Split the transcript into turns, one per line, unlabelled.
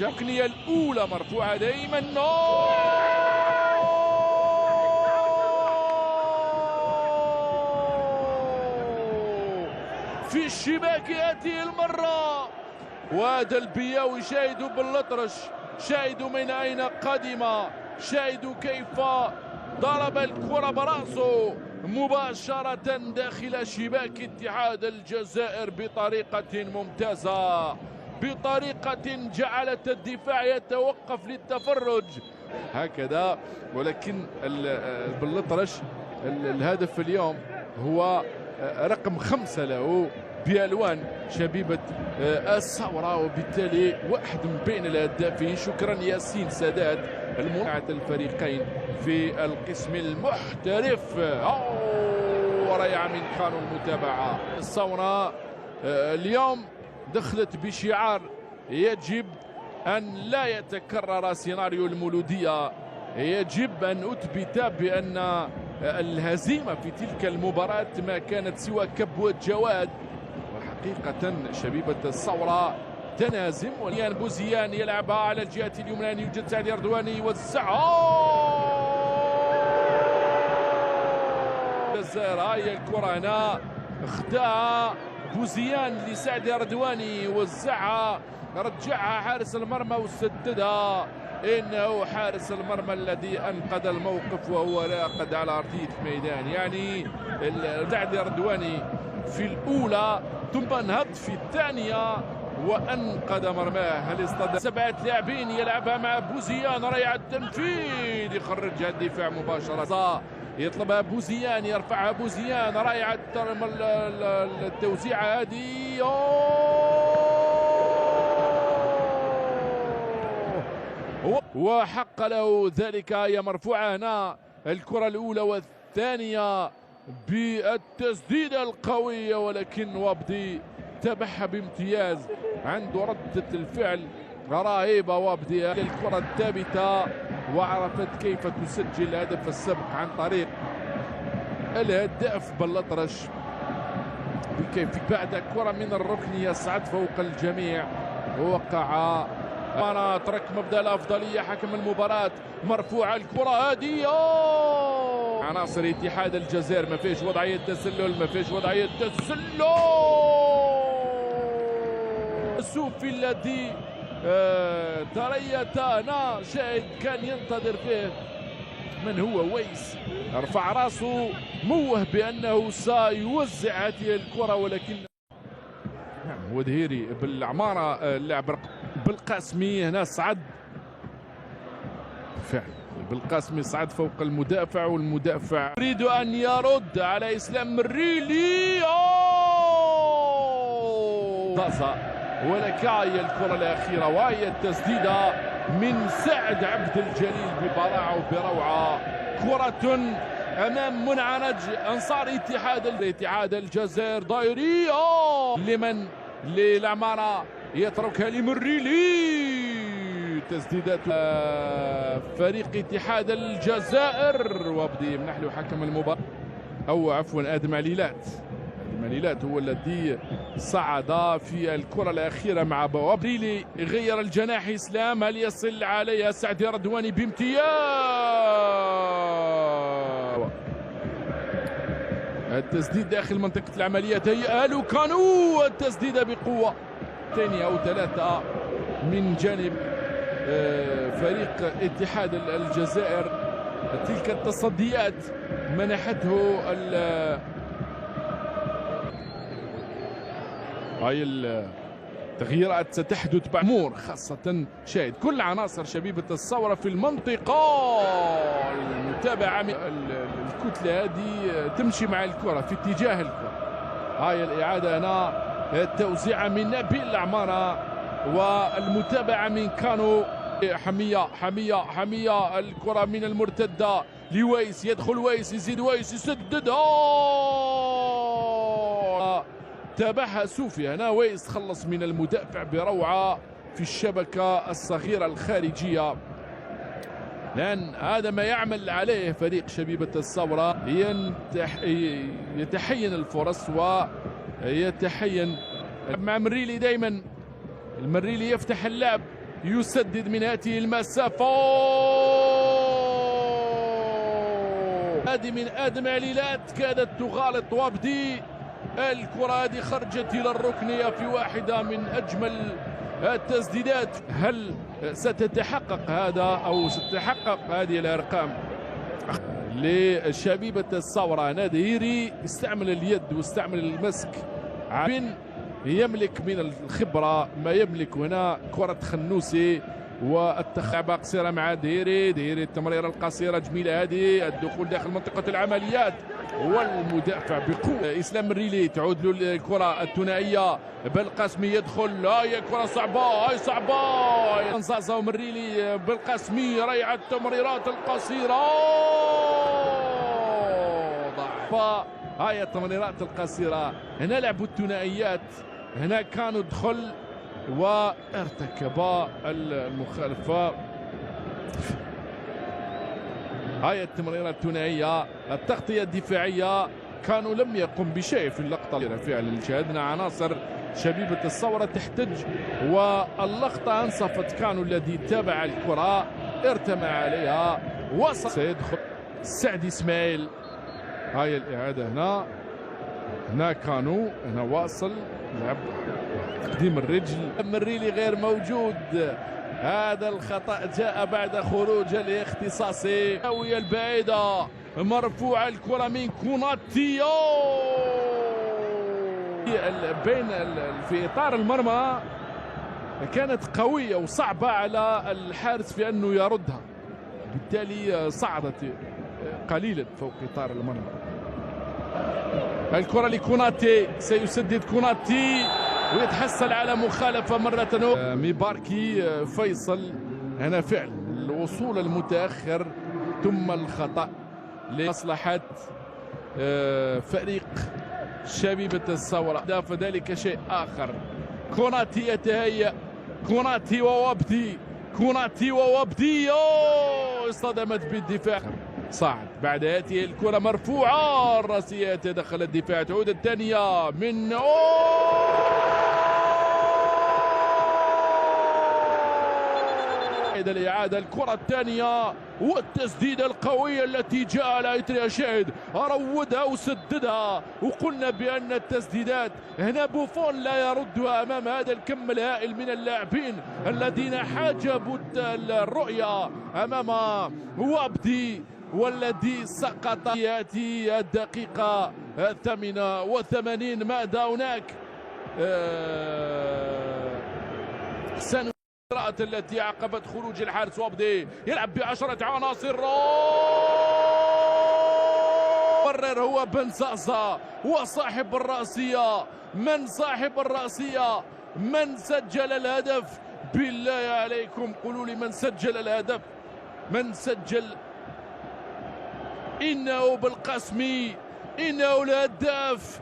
الركنية الأولى مرفوعة دائما في الشباك هذه المرة. وهذا البياوي شاهدوا بالأطرش، شاهدوا من أين قدم، شاهدوا كيف ضرب الكرة برأسه مباشرة داخل شباك اتحاد الجزائر بطريقة ممتازة، بطريقة جعلت الدفاع يتوقف للتفرج هكذا. ولكن بالأطرش الهدف اليوم هو رقم 5 له بألوان شبيبة الثورة، وبالتالي واحد من بين الهدافين. شكرا ياسين سادات المنعة الفريقين في القسم المحترف. ورائعة من قانون المتابعة. الثورة اليوم دخلت بشعار يجب أن لا يتكرر سيناريو المولودية، يجب أن أثبت بأن الهزيمة في تلك المباراة ما كانت سوى كبوة جواد. وحقيقة شبيبة الثورة تنازم. وليان بوزيان يلعبها على الجهة اليمنى، يوجد سعد يردواني يوزعها. الجزائر هاي الكرة هنا اخداها بوزيان لسعد يردواني، يوزعها رجعها حارس المرمى وسددها. إنه حارس المرمى الذي أنقذ الموقف وهو راقد على أرضية الميدان. يعني سعد يردواني في الأولى ثم انهض في الثانية وأنقذ مرماه. هل استطاع 7 لاعبين يلعبها مع بوزيان، رائع التنفيذ، يخرجها الدفاع مباشرة، يطلبها بوزيان، يرفعها بوزيان، رائعة التوزيعة هذه. وحق له ذلك. هي مرفوعة هنا الكرة الأولى والثانية بالتسديدة القوية، ولكن وابدي تبعها بامتياز، عنده ردة الفعل رهيبة وابدي. الكرة الثابتة وعرفت كيف تسجل الهدف السبق عن طريق الهداف بالأطرش بكيف بعد كرة من الركنية صعد فوق الجميع ووقع. أنا ترك مبدأ الأفضلية حكم المباراة. مرفوعة الكرة هذه، عناصر اتحاد الجزائر ما فيش وضعية تسلل، ما فيش وضعية تسلل. السوفي الذي تريت هنا شاهد كان ينتظر فيه من هو ويس، رفع راسه موه بأنه سيوزع هذه الكرة، ولكن هو دهيري بالعمارة اللاعب بالقاسمي هنا صعد فعلا. بالقاسمي صعد فوق المدافع، والمدافع يريد أن يرد على إسلام مريلي. ولكاي الكرة الأخيرة وهي التسديدة من سعد عبد الجليل ببراعة وبروعة. كرة أمام منعنج أنصار اتحاد الجزائر دايري لمن للعمارة، يتركها لمريلي. تسديدات فريق اتحاد الجزائر وبدي يمنح له حكم المباراة، أو عفوا آدم عليلات. مليلات هو الذي صعد في الكرة الأخيرة مع بوابريلي. غير الجناح إسلام، هل يصل عليها سعد يردواني بامتياز؟ التسديد داخل منطقة العمليات، هيئة له كانو، التسديدة بقوة. ثانية أو ثلاثة من جانب فريق اتحاد الجزائر. تلك التصديات منحته هاي التغييرات ستحدث بأمور، خاصة شاهد كل عناصر شبيبة الثورة في المنطقة المتابعة. الكتلة هذه تمشي مع الكرة في اتجاه الكرة. هاي الإعادة هنا، التوزيع من نبيل العمارة والمتابعة من كانو. حمية الكرة من المرتدة لويس، يدخل ويس، يزيد ويس، يسددها. تابعها سوفي هنا. ويس خلص من المدافع بروعة في الشبكة الصغيرة الخارجية، لأن هذا ما يعمل عليه فريق شبيبة الثورة. يتحين الفرص ويتحين مع مريلي. دايما المريلي يفتح اللعب يسدد من هذه المسافة. هذه من أدمع كادت تغالط وابدي. الكرة هذه خرجت إلى الركنية في واحدة من أجمل التسديدات. هل ستتحقق هذا أو ستتحقق هذه الأرقام لشبيبة الثورة؟ ناديري استعمل اليد واستعمل المسك. يملك من الخبرة ما يملك هنا. كرة خنوسي والتخابة قصيرة مع ديري التمريرة القصيرة جميلة هذه. الدخول داخل منطقة العمليات والمدافع بقوة. إسلام الريلي تعود له الكرة الثنائية. بالقاسمي يدخل. هي كرة صعبة. هاي صعبة. انصاصة ومريلي بالقاسمي. ريعة التمريرات القصيرة. ضعف. هاي التمريرات القصيرة. هنا لعبوا الثنائيات. هنا كانوا دخل وارتكب المخالفة. هاي التمريرات الثنائية. التغطية الدفاعية كانوا لم يقم بشيء في اللقطة. فعلا شاهدنا عناصر شبيبة الثورة تحتج واللقطة انصفت. كانوا الذي تابع الكرة ارتمى عليها وصل. سيدخل سعد اسماعيل. هاي الإعادة هنا كانوا هنا واصل لعب تقديم الرجل. مريلي غير موجود. هذا الخطأ جاء بعد خروج الاختصاصي. الزاوية البعيدة مرفوعة الكرة من كوناتي بين في إطار المرمى. كانت قوية وصعبة على الحارس في أنه يردها، بالتالي صعدت قليلا فوق إطار المرمى. الكرة لكوناتي. سيسدد كوناتي ويتحصل على مخالفة مرة أخرى. ميباركي فيصل. هنا فعل الوصول المتأخر ثم الخطأ لمصلحة فريق شبيبة الثورة. فذلك شيء آخر. كوناتي يتهيأ. كوناتي ووابدي اصطدمت بالدفاع. صعد بعد هذه الكرة مرفوعة الراسية. يتدخل الدفاع. تعود الثانية من الإعادة. الكرة الثانية والتسديدة القوية التي جاء على إثرها شاهد. أرودها وسددها. وقلنا بأن التسديدات هنا بوفون لا يردها أمام هذا الكم الهائل من اللاعبين الذين حجبوا الرؤية أمام وابدي والذي سقط في هذه الدقيقة 88. ماذا هناك؟ القراءة التي عقبت خروج الحارس. وابدي يلعب ب10 عناصر. مرر هو بن زازا وصاحب الرأسية. من صاحب الرأسية؟ من سجل الهدف؟ بالله عليكم قولوا لي من سجل الهدف؟ من سجل؟ إنه بالقاسمي. إنه الهداف.